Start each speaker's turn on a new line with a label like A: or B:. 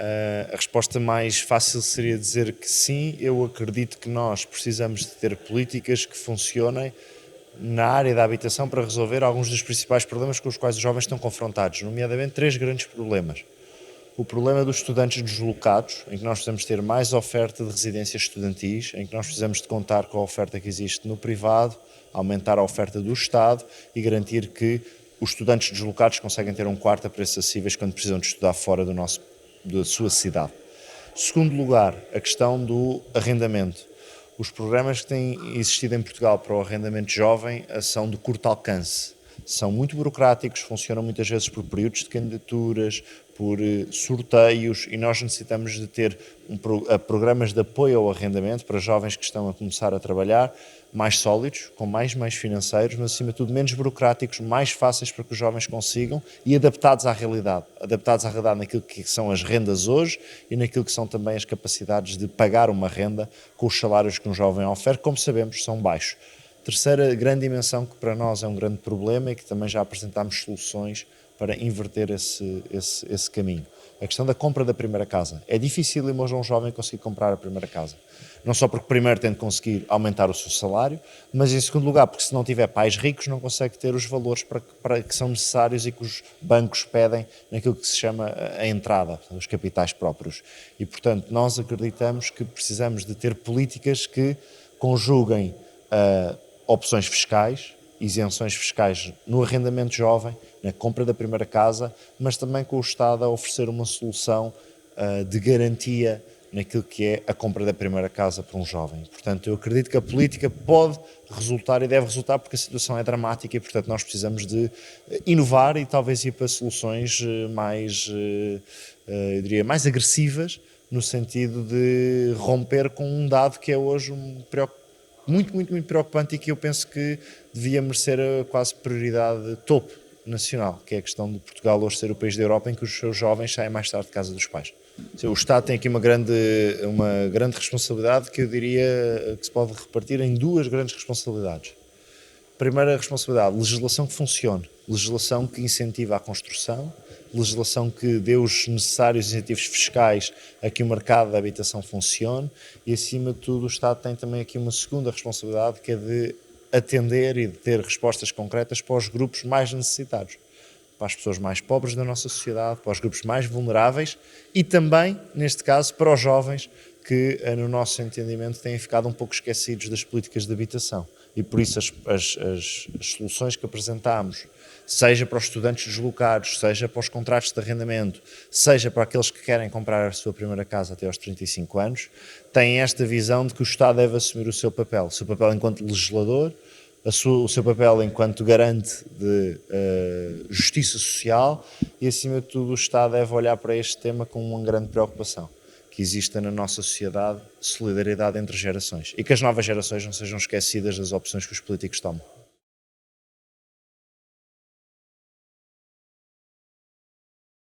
A: A resposta mais fácil seria dizer que sim. Eu acredito que nós precisamos de ter políticas que funcionem na área da habitação para resolver alguns dos principais problemas com os quais os jovens estão confrontados, nomeadamente três grandes problemas. O problema dos estudantes deslocados, em que nós precisamos ter mais oferta de residências estudantis, em que nós precisamos de contar com a oferta que existe no privado, aumentar a oferta do Estado e garantir que os estudantes deslocados conseguem ter um quarto a preços acessíveis quando precisam de estudar fora da sua cidade. Segundo lugar, a questão do arrendamento. Os programas que têm existido em Portugal para o arrendamento jovem são de curto alcance. São muito burocráticos, funcionam muitas vezes por períodos de candidaturas, por sorteios, e nós necessitamos de ter programas de apoio ao arrendamento para jovens que estão a começar a trabalhar, mais sólidos, com mais financeiros, mas acima de tudo menos burocráticos, mais fáceis para que os jovens consigam e adaptados à realidade naquilo que são as rendas hoje e naquilo que são também as capacidades de pagar uma renda com os salários que um jovem oferece, como sabemos, são baixos. Terceira grande dimensão que para nós é um grande problema e que também já apresentámos soluções para inverter esse caminho. A questão da compra da primeira casa. É difícil hoje um jovem conseguir comprar a primeira casa. Não só porque primeiro tem de conseguir aumentar o seu salário, mas em segundo lugar porque se não tiver pais ricos não consegue ter os valores para que são necessários e que os bancos pedem naquilo que se chama a entrada, os capitais próprios. E portanto nós acreditamos que precisamos de ter políticas que conjuguem opções fiscais, isenções fiscais no arrendamento jovem, na compra da primeira casa, mas também com o Estado a oferecer uma solução de garantia naquilo que é a compra da primeira casa para um jovem. Portanto, eu acredito que a política pode resultar e deve resultar porque a situação é dramática e, portanto, nós precisamos de inovar e talvez ir para soluções eu diria, mais agressivas, no sentido de romper com um dado que é hoje muito preocupante e que eu penso que devia merecer a quase prioridade topo nacional, que é a questão de Portugal hoje ser o país da Europa em que os seus jovens saem mais tarde de casa dos pais. O Estado tem aqui uma grande responsabilidade que eu diria que se pode repartir em duas grandes responsabilidades. Primeira responsabilidade, legislação que funcione, legislação que incentiva a construção, legislação que dê os necessários incentivos fiscais a que o mercado da habitação funcione e, acima de tudo, o Estado tem também aqui uma segunda responsabilidade que é de atender e de ter respostas concretas para os grupos mais necessitados, para as pessoas mais pobres da nossa sociedade, para os grupos mais vulneráveis e também, neste caso, para os jovens que, no nosso entendimento, têm ficado um pouco esquecidos das políticas de habitação. E por isso as soluções que apresentámos, seja para os estudantes deslocados, seja para os contratos de arrendamento, seja para aqueles que querem comprar a sua primeira casa até aos 35 anos, têm esta visão de que o Estado deve assumir o seu papel enquanto legislador, o seu papel enquanto garante de justiça social e, acima de tudo, o Estado deve olhar para este tema com uma grande preocupação, que exista na nossa sociedade solidariedade entre gerações e que as novas gerações não sejam esquecidas das opções que os políticos tomam.